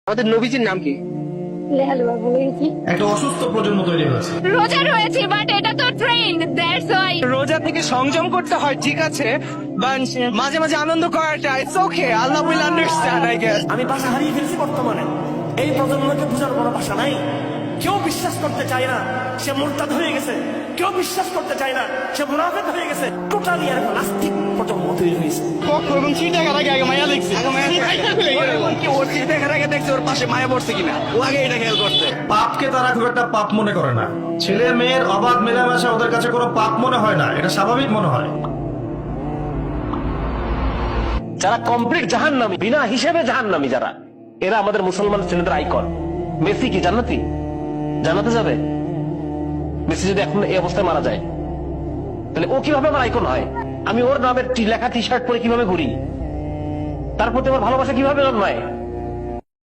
আমাদের নবীজির নাম কি? একটা অসুস্থ প্রজন্ম তৈরি হয়েছে। রোজা রয়েছে বাট এটা তো ট্রেন্ড, দ্যাটস ওয়াই। রোজা থেকে সংযম করতে হয়, ঠিক আছে, বাট মাঝে মাঝে আনন্দ করাটা it's okay. Allah will understand I guess. আমি ভাষা হারিয়ে ফেলছি বর্তমানে। এই প্রজন্মকে বোঝার কোনো ভাষা নাই। কেউ বিশ্বাস করতে চায় না সে মুরতাদ হয়ে গেছে, কেউ বিশ্বাস করতে চায় না সে মুনাফিক হয়ে গেছে। টোটালি আর নাস্তিক প্রজন্ম তৈরি হয়েছে। এবং চিন্তা করার আগে মায়া দেখছি, ওর চিন্তা করার আগে দেখছি ওর পাশে মায়া পড়ছে কিনা, ও আগে এটা খেয়াল করছে। পাপকে তারা খুব একটা পাপ মনে করে না। ছেলে মেয়ের অবাধ মেলামেশা ওদের কাছে কোনো পাপ মনে হয় না, এটা স্বাভাবিক মনে হয়। যারা কমপ্লিট জাহান্নামী, বিনা হিসেবে জাহান্নামী যারা, এরা আমাদের মুসলমান ছেলেদের আইকন। মেসি কি জান্নাতি? জান্নাতে যাবে? মেসি যদি এখন এই অবস্থায় মারা যায়, তাহলে ও কিভাবে আমার আইকন হয়? আমি ওর নামের লেখা টি শার্ট পরে কিভাবে ঘুরি? তার প্রতি আমার ভালোবাসা কিভাবে জন্মায়?